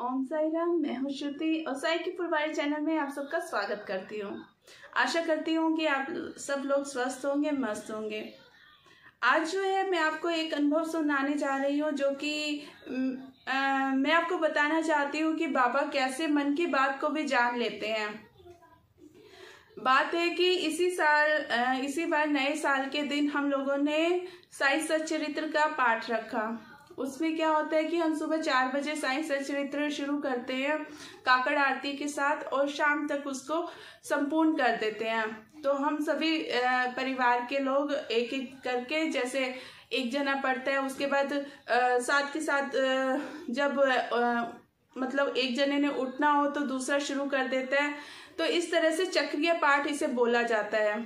ओम साई राम। मैं हूँ श्रुति और साई की फुलवारी चैनल में आप सबका स्वागत करती हूँ। आशा करती हूँ कि आप सब लोग स्वस्थ होंगे, मस्त होंगे। आज जो है मैं आपको एक अनुभव सुनाने जा रही हूँ जो कि मैं आपको बताना चाहती हूँ कि बाबा कैसे मन की बात को भी जान लेते हैं। बात है कि इसी बार नए साल के दिन हम लोगों ने साई सच्चरित्र का पाठ रखा। उसमें क्या होता है कि हम सुबह 4 बजे साई सच्चरित्र शुरू करते हैं काकड़ आरती के साथ और शाम तक उसको संपूर्ण कर देते हैं। तो हम सभी परिवार के लोग एक एक करके, जैसे एक जना पढ़ता है, उसके बाद साथ के साथ जब मतलब एक जने ने उठना हो तो दूसरा शुरू कर देता है। तो इस तरह से चक्रीय पाठ इसे बोला जाता है।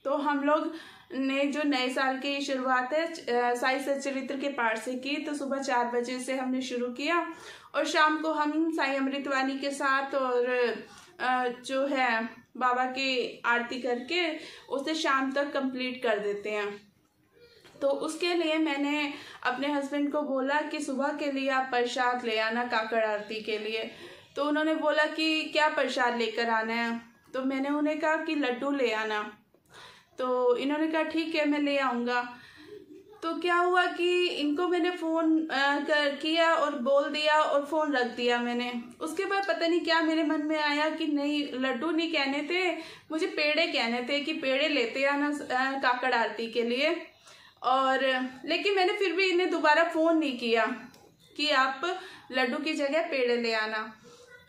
तो हम लोग ने जो नए साल की शुरुआत है साई सच्चरित्र के पाठ से की। तो सुबह 4 बजे से हमने शुरू किया और शाम को हम साई अमृतवाणी के साथ और जो है बाबा की आरती करके उसे शाम तक कंप्लीट कर देते हैं। तो उसके लिए मैंने अपने हस्बैंड को बोला कि सुबह के लिए आप प्रसाद ले आना काकड़ आरती के लिए। तो उन्होंने बोला कि क्या प्रसाद लेकर आना है। तो मैंने उन्हें कहा कि लड्डू ले आना। तो इन्होंने कहा ठीक है, मैं ले आऊँगा। तो क्या हुआ कि इनको मैंने फ़ोन किया और बोल दिया और फ़ोन रख दिया मैंने। उसके बाद पता नहीं क्या मेरे मन में आया कि नहीं, लड्डू नहीं कहने थे, मुझे पेड़े कहने थे कि पेड़े लेते आना काकड़ आरती के लिए। और लेकिन मैंने फिर भी इन्हें दोबारा फ़ोन नहीं किया कि आप लड्डू की जगह पेड़े ले आना।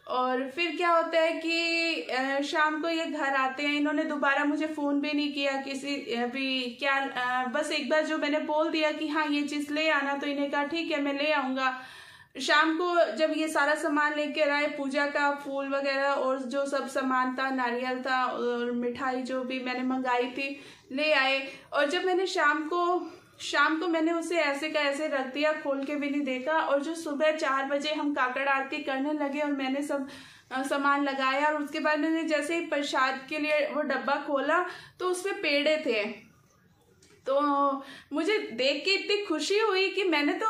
और फिर क्या होता है कि शाम को ये घर आते हैं। इन्होंने दोबारा मुझे फ़ोन भी नहीं किया किसी भी, क्या बस एक बार जो मैंने बोल दिया कि हाँ ये चीज़ ले आना, तो इन्हें कहा ठीक है मैं ले आऊँगा। शाम को जब ये सारा सामान लेकर आए, पूजा का फूल वगैरह और जो सब सामान था, नारियल था और मिठाई जो भी मैंने मंगाई थी ले आए। और जब मैंने शाम को मैंने उसे ऐसे का ऐसे रख दिया, खोल के भी नहीं देखा। और जो सुबह 4 बजे हम काकड़ आरती करने लगे और मैंने सब सामान लगाया और उसके बाद मैंने जैसे ही प्रसाद के लिए वो डब्बा खोला तो उसमें पेड़े थे। तो मुझे देख के इतनी खुशी हुई कि मैंने तो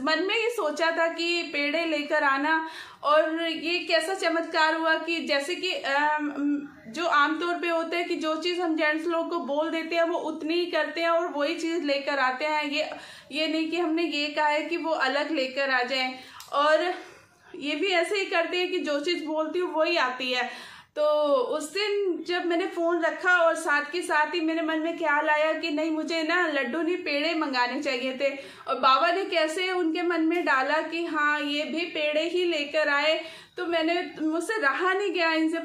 मन में ये सोचा था कि पेड़े लेकर आना। और ये कैसा चमत्कार हुआ कि जैसे कि जो आमतौर पे होता है कि जो चीज़ हम जेंट्स लोग को बोल देते हैं वो उतनी ही करते हैं और वही चीज़ लेकर आते हैं। ये नहीं कि हमने ये कहा है कि वो अलग लेकर आ जाए। और ये भी ऐसे ही करते हैं कि जो चीज़ बोलती हूँ वही आती है। तो उस दिन जब मैंने फ़ोन रखा और साथ के साथ ही मेरे मन में ख्याल आया कि नहीं, मुझे ना लड्डू नहीं पेड़े मंगाने चाहिए थे। और बाबा ने कैसे उनके मन में डाला कि हाँ ये भी पेड़े ही लेकर आए। तो मुझसे रहा नहीं गया इनसे।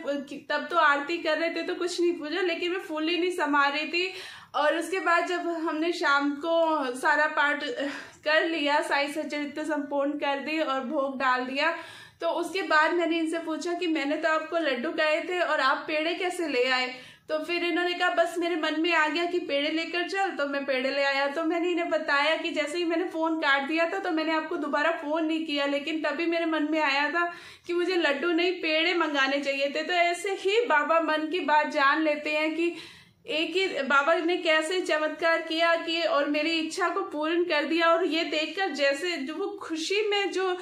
तब तो आरती कर रहे थे तो कुछ नहीं पूछा, लेकिन मैं फूल ही नहीं समा रही थी। और उसके बाद जब हमने शाम को सारा पाठ कर लिया, साई सच्चरित्र संपूर्ण कर दी और भोग डाल दिया, तो उसके बाद मैंने इनसे पूछा कि मैंने तो आपको लड्डू कहे थे और आप पेड़े कैसे ले आए। तो फिर इन्होंने कहा बस मेरे मन में आ गया कि पेड़े लेकर चल, तो मैं पेड़े ले आया। तो मैंने इन्हें बताया कि जैसे ही मैंने फ़ोन काट दिया था तो मैंने आपको दोबारा फ़ोन नहीं किया, लेकिन तभी मेरे मन में आया था कि मुझे लड्डू नहीं पेड़े मंगाने चाहिए थे। तो ऐसे ही बाबा मन की बात जान लेते हैं कि एक ही बाबा ने कैसे चमत्कार किया कि और मेरी इच्छा को पूर्ण कर दिया। और ये देखकर जैसे जो वो खुशी में जो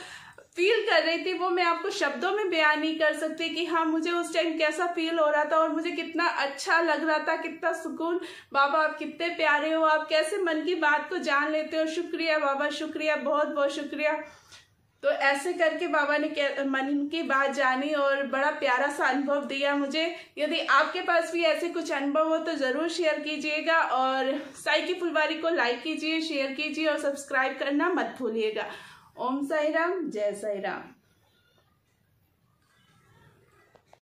फील कर रही थी वो मैं आपको शब्दों में बयान नहीं कर सकती कि हाँ मुझे उस टाइम कैसा फील हो रहा था और मुझे कितना अच्छा लग रहा था, कितना सुकून। बाबा आप कितने प्यारे हो, आप कैसे मन की बात को जान लेते हो। शुक्रिया बाबा, शुक्रिया, बहुत बहुत शुक्रिया। तो ऐसे करके बाबा ने मन की बात जानी और बड़ा प्यारा सा अनुभव दिया मुझे। यदि आपके पास भी ऐसे कुछ अनुभव हो तो ज़रूर शेयर कीजिएगा और साई की फुलवारी को लाइक कीजिए, शेयर कीजिए और सब्सक्राइब करना मत भूलिएगा। ओम साई राम, जय साई राम।